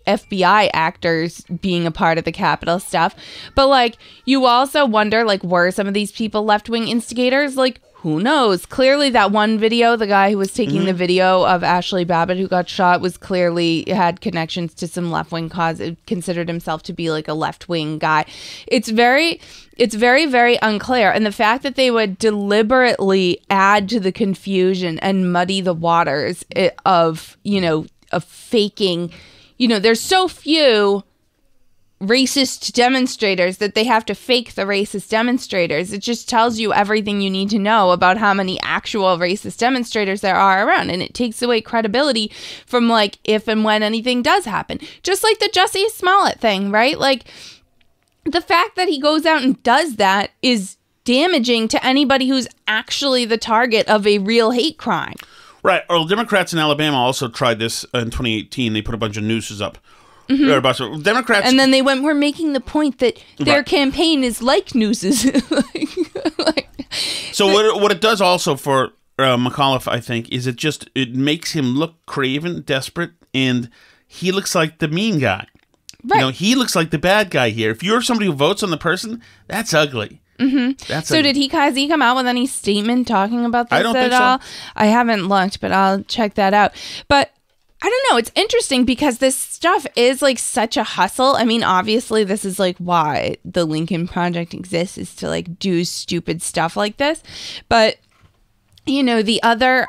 FBI actors being a part of the Capitol stuff. But like, you also wonder, like, were some of these people left-wing instigators? Like, who knows? Clearly that one video, the guy who was taking the video of Ashley Babbitt who got shot was clearly had connections to some left-wing cause, considered himself to be like a left-wing guy. It's very, very unclear. And the fact that they would deliberately add to the confusion and muddy the waters of, you know, of faking, you know, there's so few racist demonstrators that they have to fake the racist demonstrators. It just tells you everything you need to know about how many actual racist demonstrators there are around, and it takes away credibility from like if and when anything does happen. Just like the Jussie Smollett thing, right? Like the fact that he goes out and does that is damaging to anybody who's actually the target of a real hate crime. Right. Well, Democrats in Alabama also tried this in 2018. They put a bunch of nooses up. Democrats, and then they were making the point that their campaign is like nooses. So what it does also for McAuliffe, I think, is it makes him look craven, desperate, and he looks like the mean guy. Right. You know, he looks like the bad guy here. If you're somebody who votes on the person, that's ugly. That's So ugly. has he come out with any statement talking about this I don't at think so. all? I haven't looked, but I'll check that out. But I don't know. It's interesting because this stuff is like such a hustle. I mean, obviously, this is like why the Lincoln Project exists, is to like do stupid stuff like this. But you know, the other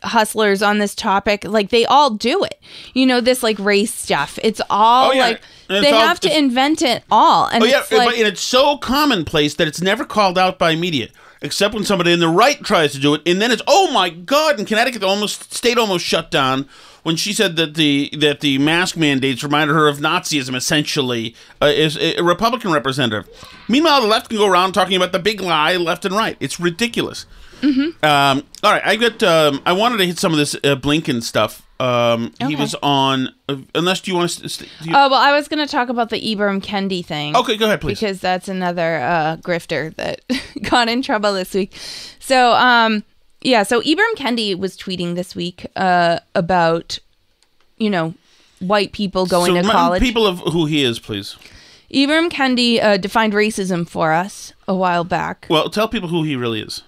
hustlers on this topic, like they all do it. You know, this like race stuff. It's all like they have to invent it all. And it's like, and it's so commonplace that it's never called out by media. Except when somebody in the right tries to do it, and then it's, oh my God! In Connecticut, the state almost shut down when she said that the mask mandates reminded her of Nazism. Essentially, is a Republican representative. Meanwhile, the left can go around talking about the big lie, left and right. It's ridiculous. All right, I wanted to hit some of this Blinken stuff. He was on. Unless do you want to? Oh well, I was going to talk about the Ibram Kendi thing. Okay, go ahead, please. Because that's another grifter that got in trouble this week. So so Ibram Kendi was tweeting this week about, you know, white people going to college. People of who he is, please. Ibram Kendi defined racism for us a while back. Well, tell people who he really is.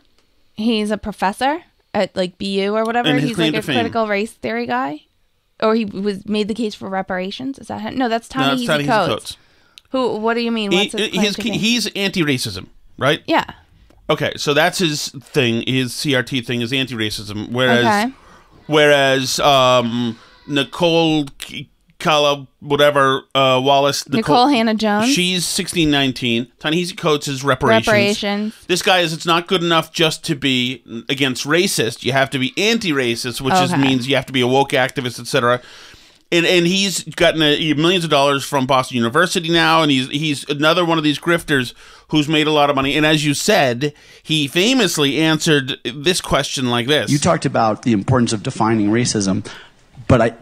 He's a professor at like BU or whatever. And his He's claim like a to fame. critical race theory guy. Or he made the case for reparations. Is that him? No, that's Ta-Nehisi Coates. Who? What do you mean? What's his claim to fame? He's anti-racism, right? Yeah. Okay, so that's his thing. His CRT thing is anti-racism. Whereas Nicole Wallace. Nicole Hannah-Jones. She's 1619. Ta-Nehisi Coates is reparations. This guy is, it's not good enough just to be against racist. You have to be anti-racist, which means you have to be a woke activist, etc. And he's gotten millions of dollars from Boston University now, and he's another one of these grifters who's made a lot of money. And as you said, he famously answered this question like this. You talked about the importance of defining racism. But I,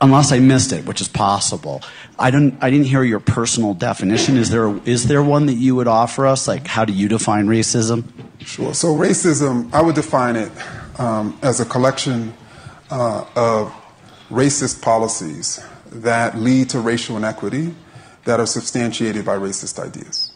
unless I missed it, which is possible, I didn't hear your personal definition. Is there one that you would offer us? Like, how do you define racism? Sure. So racism, I would define it as a collection of racist policies that lead to racial inequity that are substantiated by racist ideas.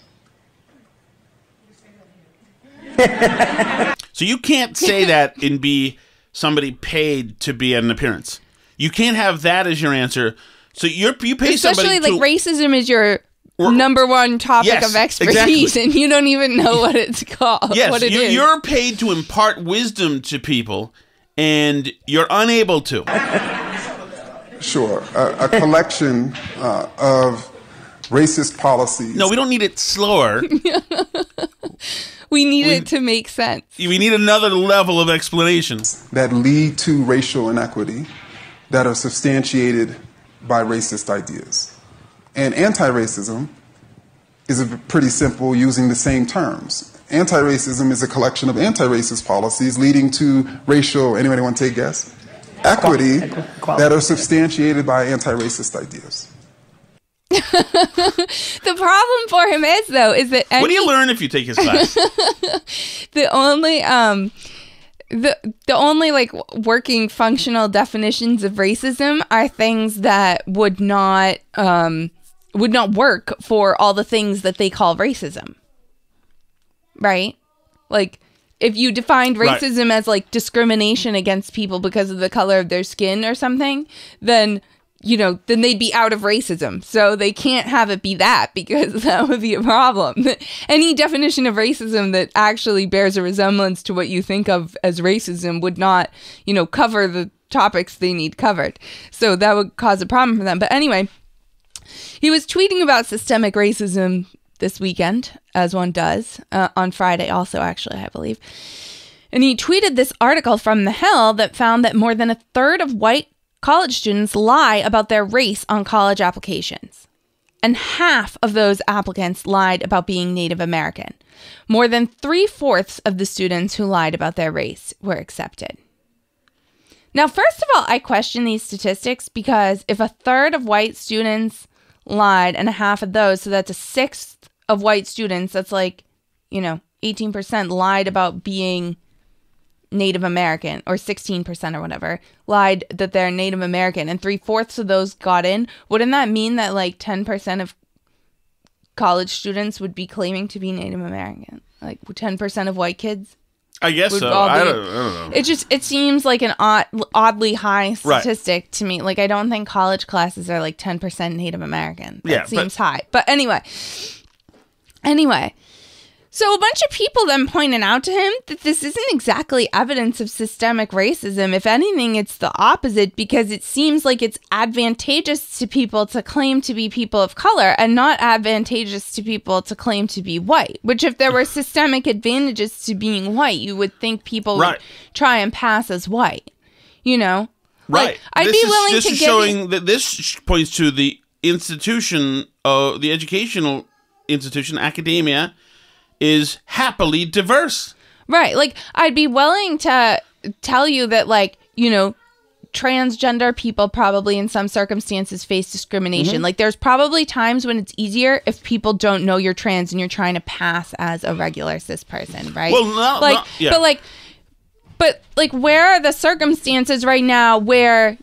So you can't say that and be somebody paid to be at an appearance. You can't have that as your answer. So you pay somebody Especially like racism is your number one topic of expertise, exactly. And you don't even know what it's called. Yes, what it is. You're paid to impart wisdom to people, and you're unable to. Sure. A collection of racist policies. No, we don't need it slower. We need it to make sense. We need another level of explanation. That lead to racial inequity that are substantiated by racist ideas. And anti-racism is pretty simple, using the same terms. Anti-racism is a collection of anti-racist policies leading to racial, anybody want to take a guess? Equity that are substantiated by anti-racist ideas. The problem for him is, though, is that what do you learn if you take his class? the only like working functional definitions of racism are things that would not work for all the things that they call racism. Right? Like, if you defined racism as like discrimination against people because of the color of their skin or something, then they'd be out of racism. So they can't have it be that, because that would be a problem. Any definition of racism that actually bears a resemblance to what you think of as racism would not, cover the topics they need covered. So that would cause a problem for them. But anyway, he was tweeting about systemic racism this weekend, as one does, on Friday also, actually, I believe. And he tweeted this article from The Hill that found that more than a third of white college students lie about their race on college applications. And half of those applicants lied about being Native American. More than 3/4 of the students who lied about their race were accepted. Now, first of all, I question these statistics, because if a third of white students lied and a half of those, so that's a sixth of white students, that's like, 18% lied about being Native American, or 16% or whatever, lied that they're Native American, and 3/4 of those got in. Wouldn't that mean that like 10% of college students would be claiming to be Native American? Like 10% of white kids? I guess so. I don't know. It seems like an oddly high statistic to me. Like, I don't think college classes are like 10% Native American. That seems high. But anyway. So a bunch of people then pointed out to him that this isn't exactly evidence of systemic racism. If anything, it's the opposite, because it seems like it's advantageous to people to claim to be people of color and not advantageous to people to claim to be white. Which, if there were systemic advantages to being white, you would think people would try and pass as white. Right. Like, I'd be willing this to is give showing that this points to the institution, the educational institution, academia, is happily diverse. Right. Like, I'd be willing to tell you that, like, transgender people probably in some circumstances face discrimination. Like, there's probably times when it's easier if people don't know you're trans and you're trying to pass as a regular cis person, right? Well, but where are the circumstances right now where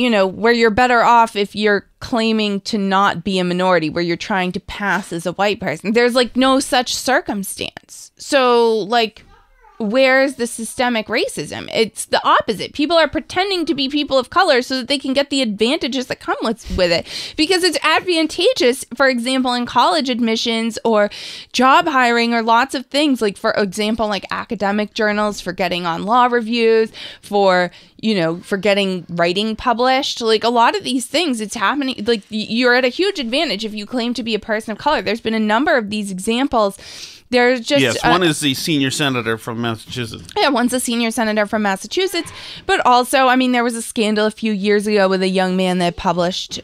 where you're better off if you're claiming to not be a minority, where you're trying to pass as a white person? There's like no such circumstance. So like, where's the systemic racism? It's the opposite. People are pretending to be people of color so that they can get the advantages that come with it, because it's advantageous, for example, in college admissions or job hiring or lots of things, like, for example, like academic journals, for getting on law reviews, for getting writing published. Like, a lot of these things, it's happening. Like, you're at a huge advantage if you claim to be a person of color. There's been a number of these examples. There's just one is the senior senator from Massachusetts. Yeah, one's a senior senator from Massachusetts. But also, I mean, there was a scandal a few years ago with a young man that published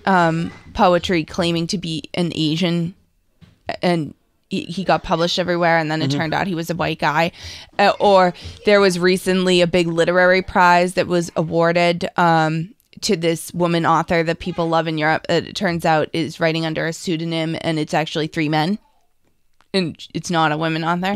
poetry claiming to be an Asian, and he got published everywhere, and then it turned out he was a white guy. Or there was recently a big literary prize that was awarded to this woman author that people love in Europe. It turns out is writing under a pseudonym, and it's actually 3 men. And it's not a women author.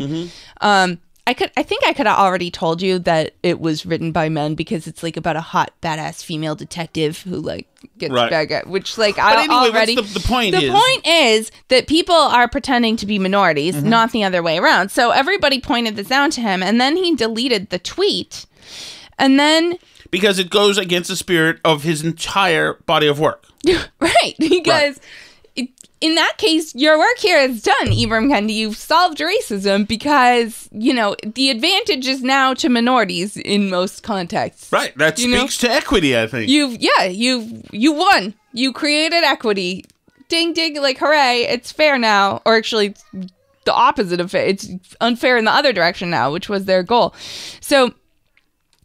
I think I could have already told you that it was written by men, because it's like about a hot, badass female detective who like gets back at, which like the point is that people are pretending to be minorities, not the other way around. So everybody pointed this out to him, and then he deleted the tweet, and then because it goes against the spirit of his entire body of work. Right, because. In that case, your work here is done, Ibram Kendi. You've solved racism, because, the advantage is now to minorities in most contexts. Right. That speaks to equity, I think. You won. You created equity. Ding, ding, like, hooray, it's fair now. Or actually, the opposite of fair. It's unfair in the other direction now, which was their goal. So,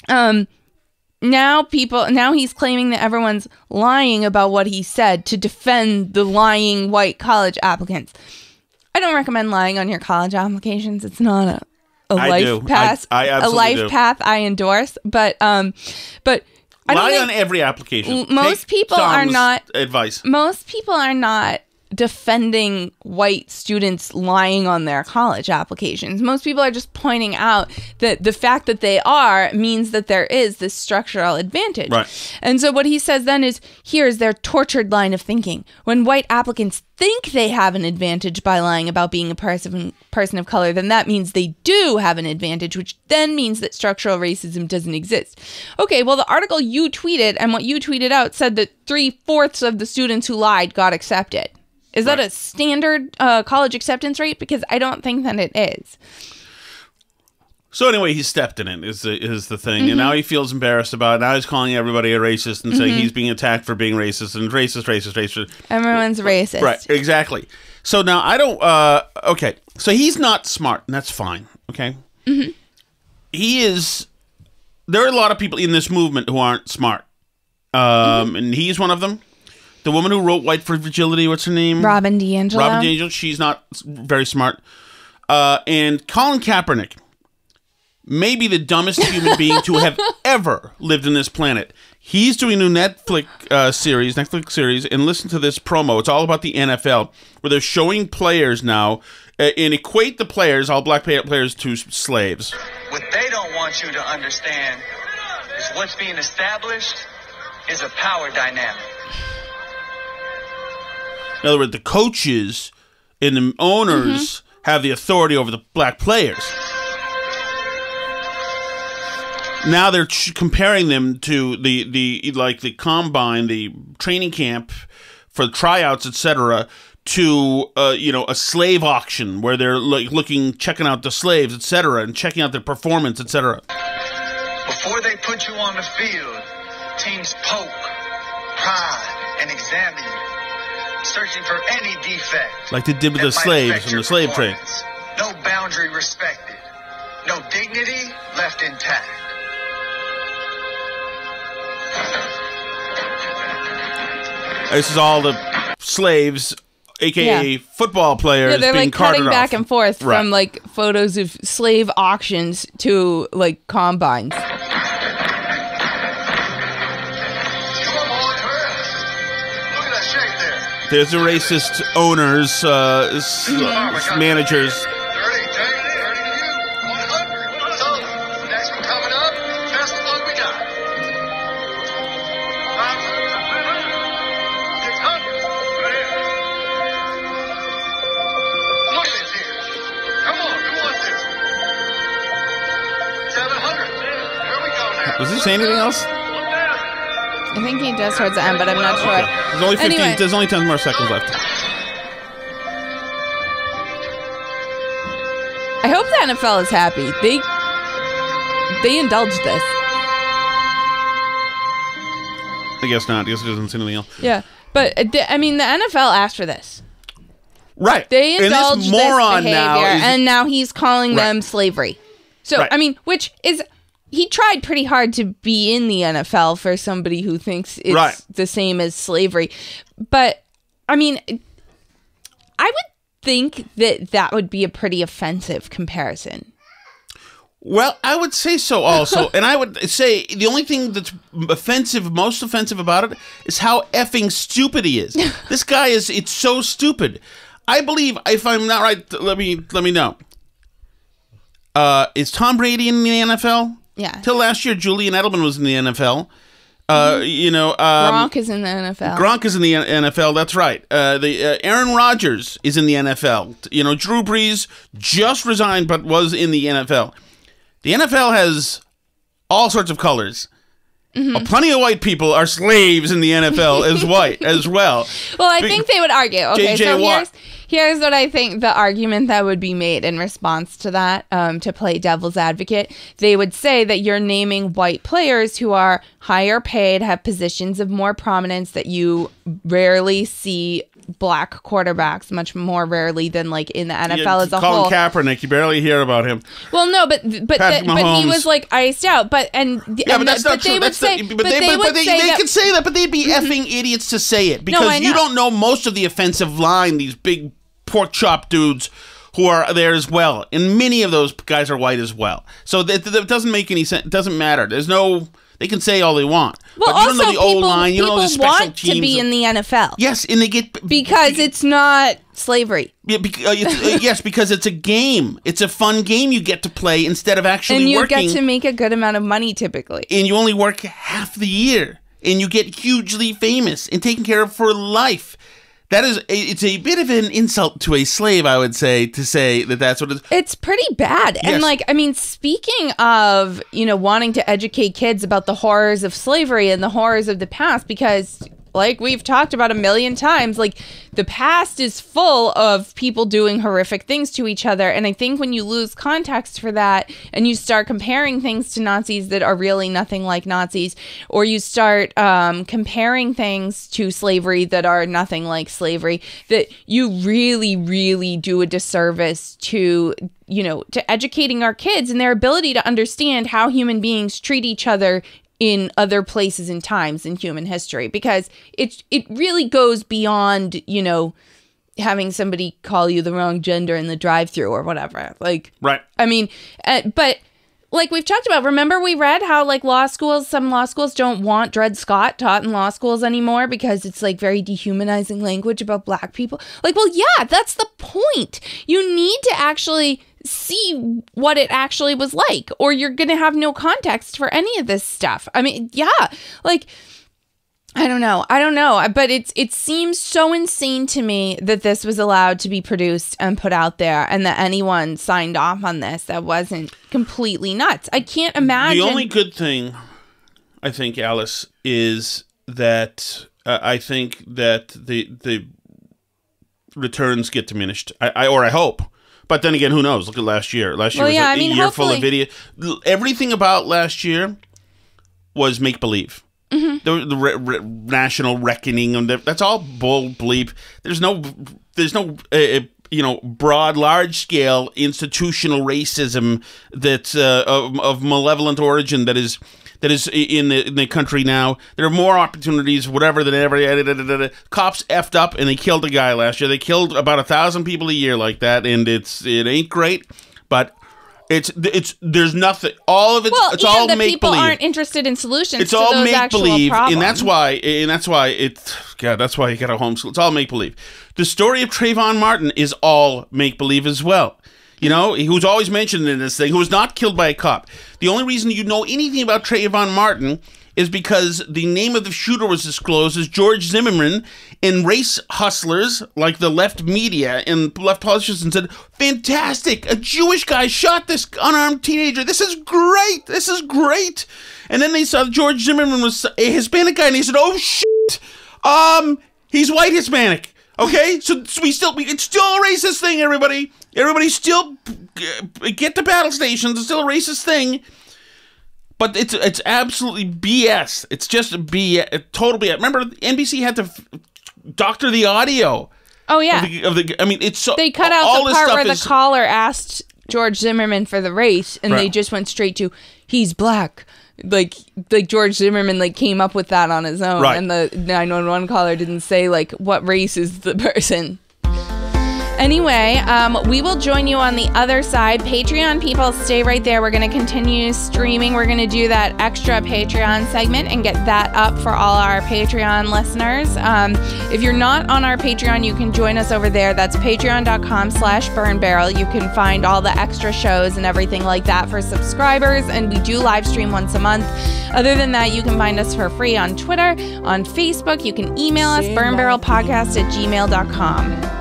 now he's claiming that everyone's lying about what he said to defend the lying white college applicants. I don't recommend lying on your college applications. It's not a life path. I absolutely a life do. path I endorse. But I don't lie think on every application. most Take people are Tom's not advice. Most people are not defending white students lying on their college applications. Most people are just pointing out that the fact that they are means that there is this structural advantage. Right. And so what he says then is, here's their tortured line of thinking. When white applicants think they have an advantage by lying about being a person of color, then that means they do have an advantage, which then means that structural racism doesn't exist. Okay, well, the article you tweeted and what you tweeted out said that 3/4 of the students who lied got accepted. Is that a standard college acceptance rate? Because I don't think that it is. So anyway, he stepped in it, is the thing. And now he feels embarrassed about it. Now he's calling everybody a racist and saying he's being attacked for being racist and racist. Everyone's racist. Right, exactly. So now I don't, okay. So he's not smart, and that's fine, okay? He is, there are a lot of people in this movement who aren't smart. And he's one of them. The woman who wrote White for Fragility, what's her name? Robin DiAngelo. Robin DiAngelo, she's not very smart. And Colin Kaepernick may be the dumbest human being to have ever lived on this planet. He's doing a new Netflix series, and listen to this promo. It's all about the NFL, where they're showing players now and equate the players, all black players, to slaves. What they don't want you to understand is what's being established is a power dynamic. In other words, the coaches and the owners have the authority over the black players. Now they're comparing them to the combine, the training camp for tryouts, etc., to a slave auction where they're checking out the slaves, etc., and checking out their performance, etc. Before they put you on the field, teams poke, prod, and examine you, searching for any defect. Like they did with the slaves from the slave trade. No boundary respected. No dignity left intact. This is all the slaves, a.k.a. football players, they're being carted cutting off. back and forth from photos of slave auctions to combines. There's the racist owners, managers. Does he say anything else? I think he does towards the end, but I'm not sure. Okay. There's only 15. Anyway. There's only 10 more seconds left. I hope the NFL is happy. They indulged this. I guess not. I guess it doesn't say anything else. Yeah, but the NFL asked for this. Right. They indulged this moron behavior, and now he's calling them slavery. So which is. He tried pretty hard to be in the NFL for somebody who thinks it's the same as slavery. But, I would think that would be a pretty offensive comparison. Well, I would say so also. And I would say the only thing that's most offensive about it is how effing stupid he is. This guy it's so stupid. I believe, if I'm not right, let me know. Is Tom Brady in the NFL? Yeah. Till last year, Julian Edelman was in the NFL. Gronk is in the NFL. Gronk is in the NFL. That's right. Aaron Rodgers is in the NFL. Drew Brees just resigned, but was in the NFL. The NFL has all sorts of colors. Plenty of white people are slaves in the NFL as well. Well, I think they would argue. Okay, J.J. so Watt. Here's what I think the argument that would be made in response to that, to play devil's advocate. They would say that you're naming white players who are higher paid, have positions of more prominence, that you rarely see black quarterbacks, much more rarely than like in the NFL as a whole. Colin Kaepernick, you barely hear about him. Well, no, but he was like iced out. But that's not true. They could say that, but they'd be effing idiots to say it because you don't know most of the offensive line. These big pork chop dudes who are there as well, and many of those guys are white as well. So that doesn't make any sense. It doesn't matter. There's no. They can say all they want. Well, but you don't know the people, O-line, you don't know the special want teams. to be in the NFL. Yes, and they get... Because it's not slavery. Yeah, yes, because it's a game. It's a fun game you get to play instead of actually working. And you get to make a good amount of money, typically. And you only work half the year. And you get hugely famous and taken care of for life. It's a bit of an insult to a slave, I would say, to say that that's what it is. It's pretty bad. Yes. And speaking of, wanting to educate kids about the horrors of slavery and the horrors of the past, because like we've talked about a million times, like the past is full of people doing horrific things to each other. And I think when you lose context for that and you start comparing things to Nazis that are really nothing like Nazis, or you start comparing things to slavery that are nothing like slavery, that you really, really do a disservice to educating our kids and their ability to understand how human beings treat each other in other places and times in human history, because it really goes beyond, having somebody call you the wrong gender in the drive-thru or whatever. Like, right. I mean, but like we've talked about, remember we read how like some law schools don't want Dred Scott taught in law schools anymore because it's like very dehumanizing language about black people. Like, well, yeah, that's the point. You need to actually see what it actually was like, or you're going to have no context for any of this stuff. I mean, yeah, like, I don't know, but it seems so insane to me that this was allowed to be produced and put out there, and that anyone signed off on this that wasn't completely nuts. I can't imagine. The only good thing, I think, Alice, is that I think that the returns get diminished. I hope. But then again, who knows? Look at last year. Last year was a year full of video. Everything about last year was make-believe. Mm-hmm. The national reckoning, that's all bull bleep. There's no broad, large-scale institutional racism that's of malevolent origin that is in the country now. There are more opportunities, whatever, than ever. Cops effed up and they killed a guy last year. They killed about 1,000 people a year like that, and it ain't great, but there's nothing. All of it's all make believe. People aren't interested in solutions. It's to all those make believe, problems. and that's why that's why you got to homeschool. It's all make believe. The story of Trayvon Martin is all make believe as well. Who's always mentioned in this thing, who was not killed by a cop. The only reason you know anything about Trayvon Martin is because the name of the shooter was disclosed as George Zimmerman, and race hustlers like the left media and left politicians said, fantastic, a Jewish guy shot this unarmed teenager. This is great. And then they saw George Zimmerman was a Hispanic guy, and they said, oh, shit, he's white Hispanic. Okay, so it's still a racist thing, everybody. Everybody still get to battle stations. It's still a racist thing. But it's absolutely BS. It's just BS, total BS. Remember, NBC had to doctor the audio. Oh, yeah. It's so... They cut out the part where the caller asked George Zimmerman for the race, and they just went straight to, he's black. Like George Zimmerman came up with that on his own, right. And the 911 caller didn't say what race is the person. Anyway, we will join you on the other side. Patreon people, stay right there. We're going to continue streaming. We're going to do that extra Patreon segment and get that up for all our Patreon listeners. If you're not on our Patreon, you can join us over there. That's patreon.com/burnbarrel. You can find all the extra shows and everything like that for subscribers, and we do live stream once a month. Other than that, you can find us for free on Twitter, on Facebook. You can email us, burnbarrelpodcast@gmail.com.